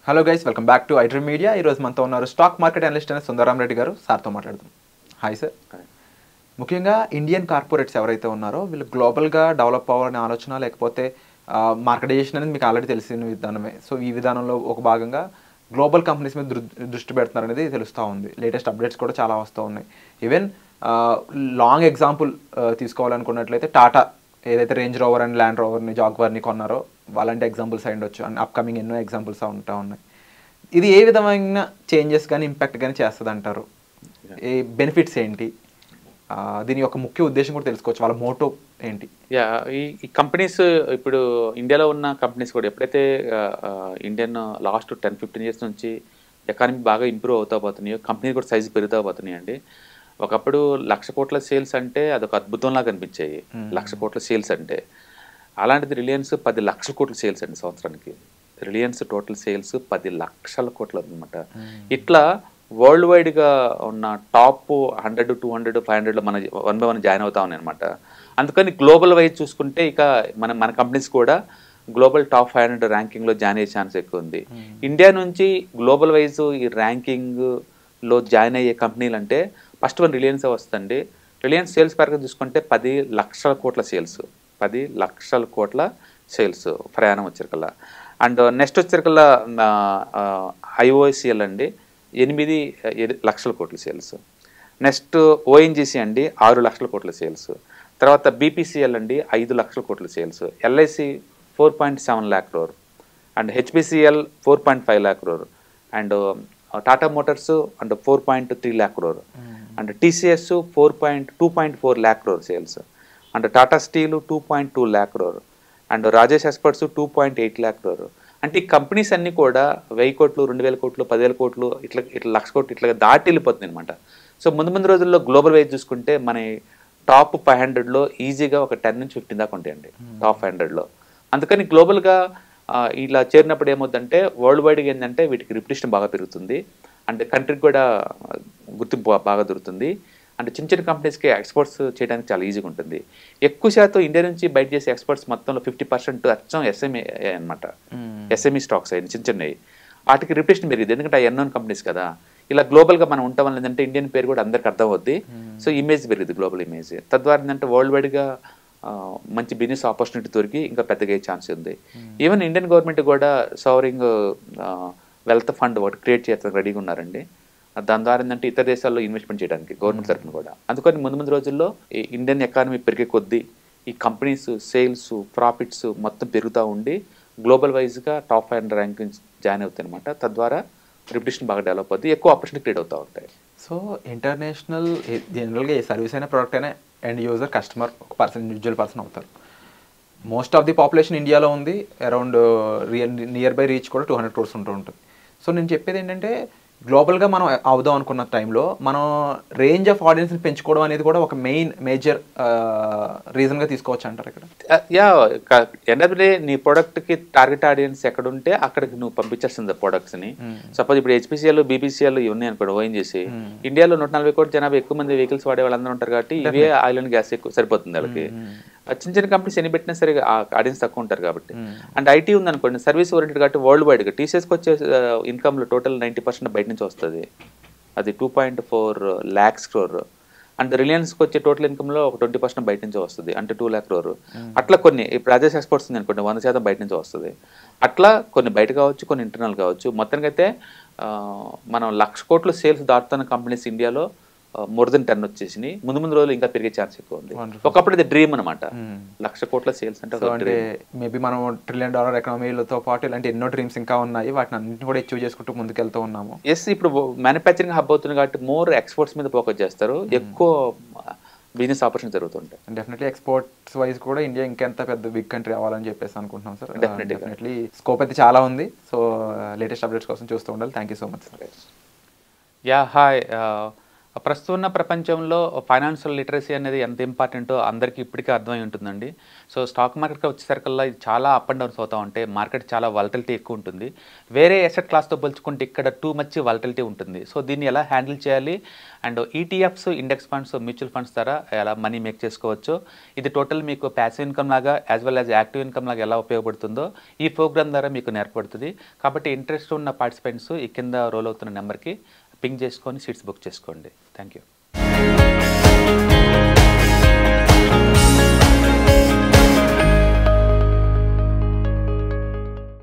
Hello guys, welcome back to iDream media. ఈరోజు మనతో ఉన్నారు స్టాక్ మార్కెట్ అనలిస్ట్ అయిన సుందరరామ్ రెడ్డి గారు. సార్తో మాట్లాడదాం. Hi sir. ముఖ్యంగా ఇండియన్ కార్పొరేట్స్ ఎవరైతే ఉన్నారో వీళ్ళు గ్లోబల్గా డెవలప్ అవ్వాలనే ఆలోచన, లేకపోతే మార్కెటైజేషన్ అనేది మీకు ఆల్రెడీ తెలిసిన విధానమే. సో ఈ విధానంలో ఒక భాగంగా గ్లోబల్ కంపెనీస్ మీద దృష్టి పెడుతున్నారు అనేది తెలుస్తూ ఉంది. లేటెస్ట్ అప్డేట్స్ కూడా చాలా వస్తూ ఉన్నాయి. ఈవెన్ లాంగ్ ఎగ్జాంపుల్ తీసుకోవాలనుకున్నట్లయితే టాటా ఏదైతే రేంజ్ రోవర్ అండ్ ల్యాండ్ రోవర్ని, జాగ్వర్ని కొన్నారో అలాంటి ఎగ్జాంపుల్స్ అయి ఉండొచ్చు. అండ్ అప్కమింగ్ ఎన్నో ఎగ్జాంపుల్స్ ఉంటా ఉన్నాయి. ఇది ఏ విధమైన చేంజెస్ కానీ ఇంపాక్ట్ కానీ చేస్తుంది అంటారు? ఏ బెనిఫిట్స్ ఏంటి? దీని యొక్క ముఖ్య ఉద్దేశం కూడా తెలుసుకోవచ్చు. వాళ్ళ మోటో ఏంటి? ఈ కంపెనీస్ ఇప్పుడు ఇండియాలో ఉన్న కంపెనీస్ కూడా ఎప్పుడైతే ఇండియన్ లాస్ట్ 10-15 ఇయర్స్ నుంచి ఎకానమీ బాగా ఇంప్రూవ్ అవుతా పోతున్నాయో, కంపెనీ కూడా సైజు పెరుగుతా పోతున్నాయి అండి. ఒకప్పుడు 1,00,000 కోట్ల సేల్స్ అంటే అదొక అద్భుతంలా కనిపించాయి. 1,00,000 కోట్ల సేల్స్ అంటే అలాంటిది రిలయన్స్ 10 లక్షల కోట్ల సేల్స్ అండి సంవత్సరానికి. రిలయన్స్ టోటల్ సేల్స్ 10 లక్షల కోట్లు అనమాట. ఇట్లా వరల్డ్ వైడ్గా ఉన్న టాప్ 100, 200, 500లో మన 1 by 1 జాయిన్ అవుతా ఉన్నాయి అనమాట. అందుకని గ్లోబల్ వైజ్ చూసుకుంటే ఇక మన కంపెనీస్ కూడా గ్లోబల్ టాప్ 500 ర్యాంకింగ్లో జాయిన్ అయ్యే ఛాన్స్ ఎక్కువ ఉంది. ఇండియా నుంచి గ్లోబల్ వైజ్ ఈ ర్యాంకింగ్లో జాయిన్ అయ్యే కంపెనీలు అంటే ఫస్ట్ వన్ రిలయన్స్ వస్తుంది. రిలయన్స్ సేల్స్ పరంగా చూసుకుంటే 10 లక్షల కోట్ల సేల్స్, 10 లక్షల కోట్ల సేల్స్ ప్రయాణం వచ్చేకల్లా. అండ్ నెక్స్ట్ వచ్చేకల్లా ఐఓఐసిఎల్ అండి 8 లక్షల కోట్ల సేల్స్. నెక్స్ట్ ఓఎన్జీసీ అండి 6 లక్షల కోట్ల సేల్స్. తర్వాత బీపీసీఎల్ అండి 5 లక్షల కోట్ల sales. LIC 4.7 lakh crore and HPCL 4.5 lakh crore and Tata Motors and 4.3 lakh crore and TCS 2.4 lakh crore sales and Tata steel 2.2 lakh crore and Rajesh experts 2.8 lakh crore. అంటే ఈ companies అన్నీ కూడా 1,000 కోట్లు, 2,000 కోట్లు, 10,000 కోట్లు ఇట్లా 1,00,000 కోట్లు ఇట్లా దాటి వెళ్ళిపోతుంది అనమాట. సో ముందు రోజుల్లో గ్లోబల్ వైజ్ చూసుకుంటే మన టాప్ 500లో ఈజీగా ఒక 10 నుంచి 15 దాకా ఉంటాయండి టాప్ 500లో. అందుకని గ్లోబల్గా ఇలా చేరినప్పుడు ఏమవుతుందంటే వరల్డ్ వైడ్గా ఏంటంటే వీటికి రిప్యుటేషన్ బాగా పెరుగుతుంది. అంటే కంట్రీకి కూడా గుర్తింపు బాగా దొరుకుతుంది. అంటే చిన్న కంపెనీస్కి ఎక్స్పోర్ట్స్ చేయడానికి చాలా ఈజీగా ఉంటుంది. ఎక్కువ శాతం ఇండియా నుంచి బయట చేసే ఎక్స్పోర్ట్స్ మొత్తంలో 50% అచ్చం ఎస్ఎంఏ అనమాట. ఎస్ఎంఈ స్టాక్స్ అయ్యి చిన్నవి వాటికి రిప్యుటేషన్ పెరిగింది. ఎందుకంటే ఆ ఎన్నోన్ కంపెనీస్ కదా. ఇలా గ్లోబల్గా మనం ఉండటం వల్ల ఏంటంటే ఇండియన్ పేరు కూడా అందరికి అర్థం అవుద్ది. సో ఇమేజ్ పెరిగింది, గ్లోబల్ ఇమేజ్. తద్వారా ఏంటంటే వరల్డ్ వైడ్గా మంచి బిజినెస్ ఆపర్చునిటీ దొరికి ఇంకా పెద్దగా అయ్యే ఛాన్స్ ఉంది. ఈవెన్ ఇండియన్ గవర్నమెంట్ కూడా సోవరింగ్ వెల్త్ ఫండ్ ఒకటి క్రియేట్ చేయడానికి రెడీగా ఉన్నారండి. దాని ద్వారా ఏంటంటే ఇతర దేశాల్లో ఇన్వెస్ట్మెంట్ చేయడానికి గవర్నమెంట్ తరఫున కూడా. అందుకని ముందు రోజుల్లో ఈ ఇండియన్ ఎకానమీ పెరిగే కొద్దీ ఈ కంపెనీస్ సేల్స్, ప్రాఫిట్స్ మొత్తం పెరుగుతూ ఉండి గ్లోబల్ వైజ్గా టాప్ 500 ర్యాంకింగ్స్ జాయిన్ అవుతాయి అనమాట. తద్వారా రిప్యుటేషన్ బాగా డెవలప్ అవుతుంది, ఎక్కువ ఆపర్చునిటీ క్రియేట్ అవుతూ ఉంటాయి. సో ఇంటర్నేషనల్ జనరల్గా ఏ సర్వీస్ అయినా, ప్రోడక్ట్ అయినా ఎండ్ యూజర్ కస్టమర్ ఒక పర్సన్, ఇండివిజువల్ పర్సన్ అవుతారు. మోస్ట్ ఆఫ్ ది పాపులేషన్ ఇండియాలో ఉంది. అరౌండ్ నియర్ బై రీచ్ కూడా 200 crores ఉంటూ ఉంటుంది. సో నేను చెప్పేది ఏంటంటే గ్లోబల్గా మనం అవుదాం అనుకున్న టైంలో మనం రేంజ్ ఆఫ్ ఆడియన్స్ని పెంచుకోవడం అనేది కూడా ఒక మేజర్ రీజన్గా తీసుకోవచ్చు అంటారు ఇక్కడ. ఎండ్ ఆఫ్ ది డే నీ ప్రోడక్ట్కి టార్గెట్ ఆడియన్స్ ఎక్కడ ఉంటే అక్కడికి నువ్వు పంపించాల్సింది ప్రోడక్ట్స్ని. సపోజ్ ఇప్పుడు హెచ్పిసిఎల్, బీపీసీఎల్ ఇవి ఉన్నాయి అనుకోండి. ఓఎన్ చేసి ఇండియాలో 140 కోట్ల జనాభా, ఎక్కువ మంది వెహికల్స్ వాడే వాళ్ళందరూ ఉంటారు కాబట్టి ఇవే ఆయిల్ అండ్ గ్యాస్ ఎక్కువ సరిపోతుంది వాళ్ళకి. చిన్న కంపెనీస్ ఎన్ని పెట్టినా సరే ఆడియన్స్ తక్కువ ఉంటారు కాబట్టి. అండ్ ఐటీ ఉందనుకోండి, సర్వీస్ ఓరియంటెడ్ కాబట్టి వరల్డ్ వైడ్గా టీసీఎస్కి వచ్చే ఇన్కమ్లో టోటల్ 90% బయట నుంచి వస్తుంది. అది 2.4 lakhs crore. అండ్ రిలయన్స్కి వచ్చే టోటల్ ఇన్కమ్లో ఒక 20% బయట నుంచి వస్తుంది, అంటే 2 lakh crore. అట్లా కొన్ని ఇప్పుడు రాజేష్ ఎక్స్పోర్ట్స్ ఉంది అనుకోండి, 100% బయట నుంచి వస్తుంది. అట్లా కొన్ని బయట కావచ్చు, కొన్ని ఇంటర్నల్ కావచ్చు. మొత్తానికి అయితే మనం 1,00,000 కోట్లు సేల్స్ దాటుతున్న కంపెనీస్ ఇండియాలో మోర్ దెన్ 10 వచ్చేసినాయి. ముందు రోజులు ఇంకా పెరిగే ఛాన్స్ ఎక్కువ ఉంది. ఒకప్పుడు ఇది డ్రీమ్ అనమాట, 1,00,000 కోట్ల సేల్స్ అంటే. మేబీ మనం $1 trillion ఎకనామీలతో పాటు ఇలాంటి ఎన్నో డ్రీమ్స్ ఇంకా ఉన్నాయి. వాటిని అన్నింటినీ కూడా అచీవ్ చేసుకుంటూ ముందుకెళ్తూ ఉన్నాము. ఎస్, ఇప్పుడు మ్యానుఫ్యాక్చరింగ్ హబ్ అవుతుంది కాబట్టి మోర్ ఎక్స్పోర్ట్స్ మీద ఫోకస్ చేస్తారు, ఎక్కువ బిజినెస్ ఆపర్చునిటీ జరుగుతుంటాయి. డెఫినెట్లీ ఎక్స్పోర్ట్స్ వైజ్ కూడా ఇండియా ఇంకెంత పెద్ద బిగ్ కంట్రీ అవ్వాలని చెప్పేసి అనుకుంటున్నాం సార్. డెఫినెట్లీ స్కోప్ అయితే చాలా ఉంది. సో లేటెస్ట్ అప్డేట్స్ కోసం చూస్తూ ఉండాలి. Thank you so much sir. Hi. ప్రస్తుతం ఉన్న ప్రపంచంలో ఫైనాన్షియల్ లిటరసీ అనేది ఎంత ఇంపార్టెంటో అందరికీ ఇప్పటికే అర్థమై ఉంటుందండి. సో స్టాక్ మార్కెట్‌కి వచ్చేసరికల్లా ఇది చాలా అప్ అండ్ డౌన్స్ అవుతా ఉంటాయి. మార్కెట్ చాలా వాలటిలిటీ ఎక్కువ ఉంటుంది. వేరే అసెట్ క్లాస్‌తో పోల్చుకుంటే ఇక్కడ టూ మచ్ వాలటిలిటీ ఉంటుంది. సో దీన్ని ఎలా హ్యాండిల్ చేయాలి and ETFs, index funds, mutual funds ద్వారా ఎలా మనీ మేక్ చేసుకోవచ్చో, ఇది టోటల్ మీకు ప్యాసివ్ ఇన్కమ్ లాగా as well as active income లాగా ఎలా ఉపయోగపడుతుందో ఈ ప్రోగ్రామ్ ద్వారా మీకు నేర్పడుతుంది. కాబట్టి ఇంట్రెస్ట్ ఉన్న పార్టిసిపెంట్స్ ఈ కింద రోల్ అవుతున్న నెంబర్కి పింగ్ చేసుకొని సీట్స్ బుక్ చేసుకోండి. Thank you.